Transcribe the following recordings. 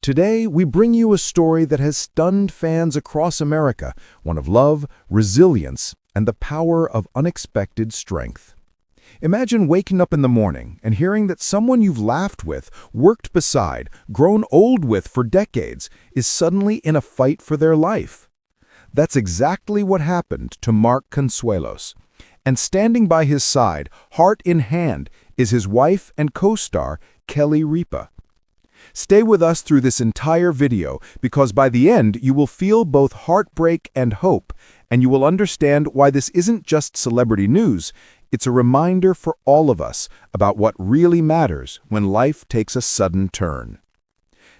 Today, we bring you a story that has stunned fans across America, one of love, resilience, and the power of unexpected strength. Imagine waking up in the morning and hearing that someone you've laughed with, worked beside, grown old with for decades, is suddenly in a fight for their life. That's exactly what happened to Mark Consuelos. And standing by his side, heart in hand, is his wife and co-star, Kelly Ripa. Stay with us through this entire video because by the end you will feel both heartbreak and hope, and you will understand why this isn't just celebrity news, it's a reminder for all of us about what really matters when life takes a sudden turn.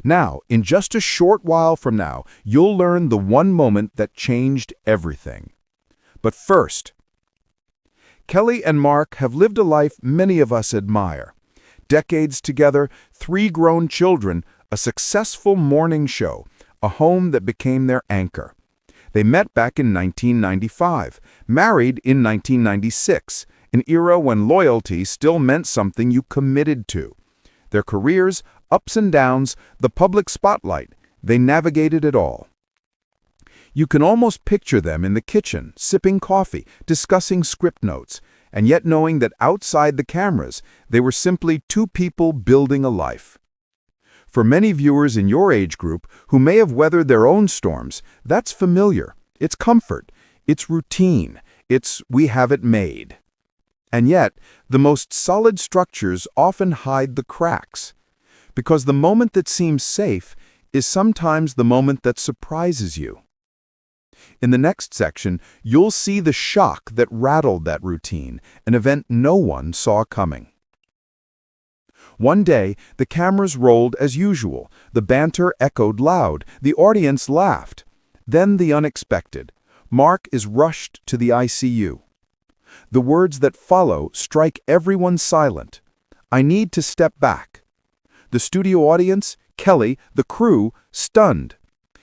Now, in just a short while from now, you'll learn the one moment that changed everything. But first, Kelly and Mark have lived a life many of us admire. Decades together, 3 grown children, a successful morning show, a home that became their anchor. They met back in 1995, married in 1996, an era when loyalty still meant something you committed to. Their careers, ups and downs, the public spotlight, they navigated it all. You can almost picture them in the kitchen, sipping coffee, discussing script notes, and yet knowing that outside the cameras, they were simply 2 people building a life. For many viewers in your age group who may have weathered their own storms, that's familiar. It's comfort. It's routine. It's we have it made. And yet, the most solid structures often hide the cracks. Because the moment that seems safe is sometimes the moment that surprises you. In the next section, you'll see the shock that rattled that routine, an event no one saw coming. One day, the cameras rolled as usual. The banter echoed loud. The audience laughed. Then the unexpected. Mark is rushed to the ICU. The words that follow strike everyone silent. I need to step back. The studio audience, Kelly, the crew, stunned.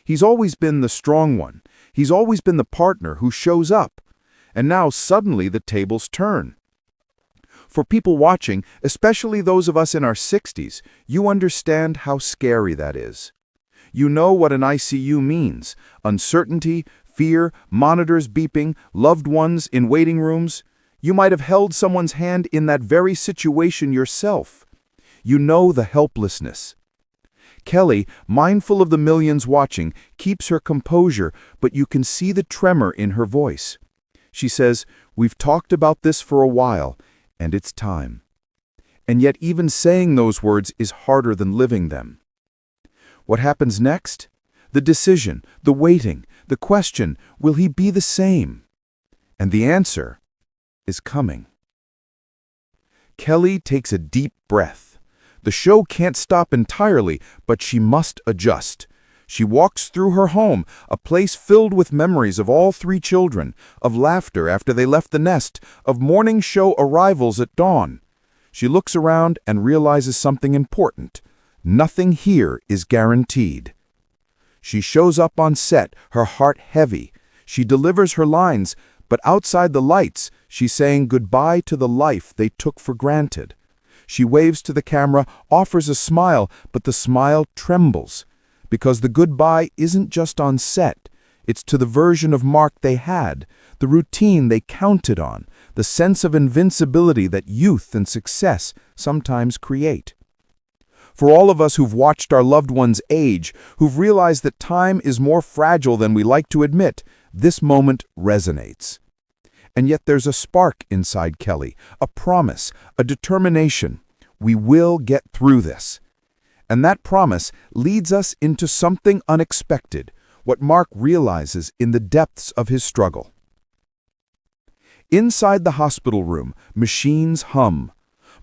He's always been the strong one. He's always been the partner who shows up. And now suddenly the tables turn. For people watching, especially those of us in our 60s, you understand how scary that is. You know what an ICU means. Uncertainty, fear, monitors beeping, loved ones in waiting rooms. You might have held someone's hand in that very situation yourself. You know the helplessness. Kelly, mindful of the millions watching, keeps her composure, but you can see the tremor in her voice. She says, "We've talked about this for a while, and it's time." And yet even saying those words is harder than living them. What happens next? The decision, the waiting, the question, will he be the same? And the answer is coming. Kelly takes a deep breath. The show can't stop entirely, but she must adjust. She walks through her home, a place filled with memories of all 3 children, of laughter after they left the nest, of morning show arrivals at dawn. She looks around and realizes something important. Nothing here is guaranteed. She shows up on set, her heart heavy. She delivers her lines, but outside the lights, she's saying goodbye to the life they took for granted. She waves to the camera, offers a smile, but the smile trembles. Because the goodbye isn't just on set. It's to the version of Mark they had, the routine they counted on, the sense of invincibility that youth and success sometimes create. For all of us who've watched our loved ones age, who've realized that time is more fragile than we like to admit, this moment resonates. And yet there's a spark inside Kelly, a promise, a determination. We will get through this. And that promise leads us into something unexpected, what Mark realizes in the depths of his struggle. Inside the hospital room, machines hum.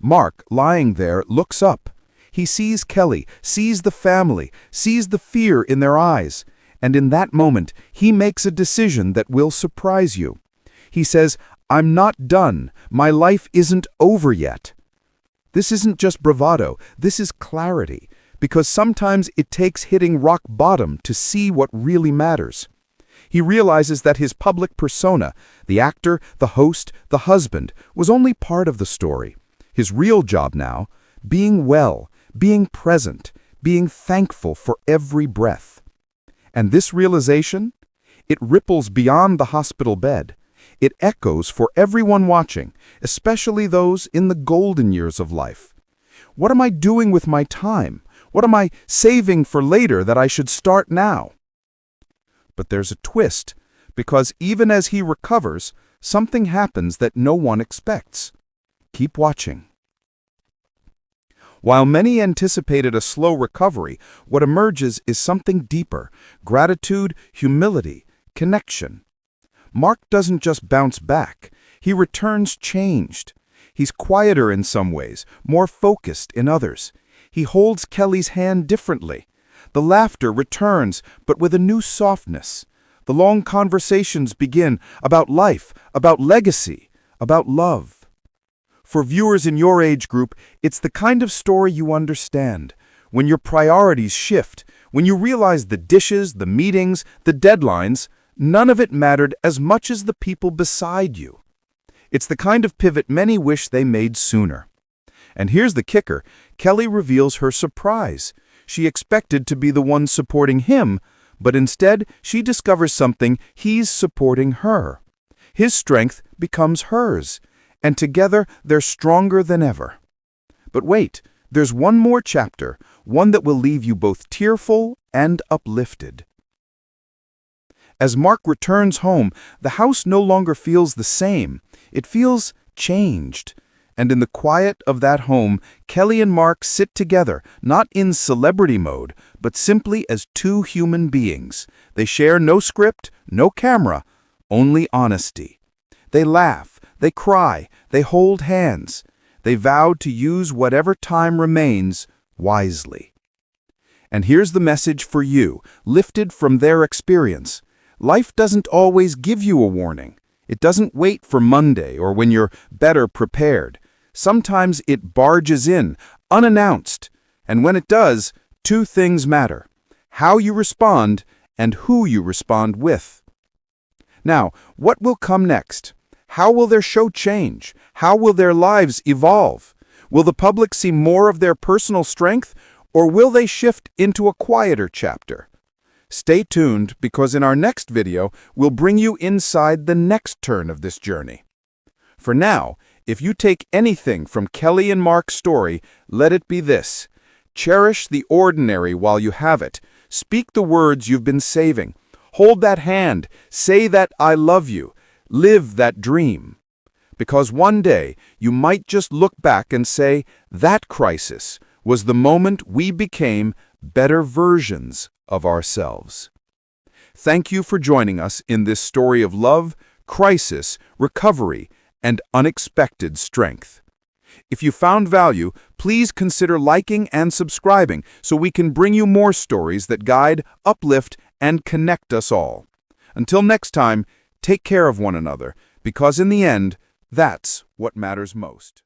Mark, lying there, looks up. He sees Kelly, sees the family, sees the fear in their eyes. And in that moment, he makes a decision that will surprise you. He says, "I'm not done. My life isn't over yet." This isn't just bravado. This is clarity. Because sometimes it takes hitting rock bottom to see what really matters. He realizes that his public persona, the actor, the host, the husband, was only part of the story. His real job now, being well, being present, being thankful for every breath. And this realization, it ripples beyond the hospital bed. It echoes for everyone watching, especially those in the golden years of life. What am I doing with my time? What am I saving for later that I should start now? But there's a twist, because even as he recovers, something happens that no one expects. Keep watching. While many anticipated a slow recovery, what emerges is something deeper: gratitude, humility, connection. Mark doesn't just bounce back, he returns changed. He's quieter in some ways, more focused in others. He holds Kelly's hand differently. The laughter returns, but with a new softness. The long conversations begin about life, about legacy, about love. For viewers in your age group, it's the kind of story you understand. When your priorities shift, when you realize the dishes, the meetings, the deadlines, none of it mattered as much as the people beside you. It's the kind of pivot many wish they made sooner. And here's the kicker: Kelly reveals her surprise. She expected to be the one supporting him, but instead she discovers something he's supporting her. His strength becomes hers, and together they're stronger than ever. But wait, there's one more chapter, one that will leave you both tearful and uplifted. As Mark returns home, the house no longer feels the same. It feels changed. And in the quiet of that home, Kelly and Mark sit together, not in celebrity mode, but simply as two human beings. They share no script, no camera, only honesty. They laugh, they cry, they hold hands. They vow to use whatever time remains wisely. And here's the message for you, lifted from their experience. Life doesn't always give you a warning. It doesn't wait for Monday or when you're better prepared. Sometimes it barges in, unannounced. And when it does, two things matter: how you respond and who you respond with. Now, what will come next? How will their show change? How will their lives evolve? Will the public see more of their personal strength, or will they shift into a quieter chapter? Stay tuned, because in our next video, we'll bring you inside the next turn of this journey. For now, if you take anything from Kelly and Mark's story, let it be this: cherish the ordinary while you have it. Speak the words you've been saving. Hold that hand. Say that "I love you." Live that dream. Because one day, you might just look back and say, that crisis was the moment we became better versions of ourselves. Thank you for joining us in this story of love, crisis, recovery, and unexpected strength. If you found value, please consider liking and subscribing so we can bring you more stories that guide, uplift, and connect us all. Until next time, take care of one another, because in the end, that's what matters most.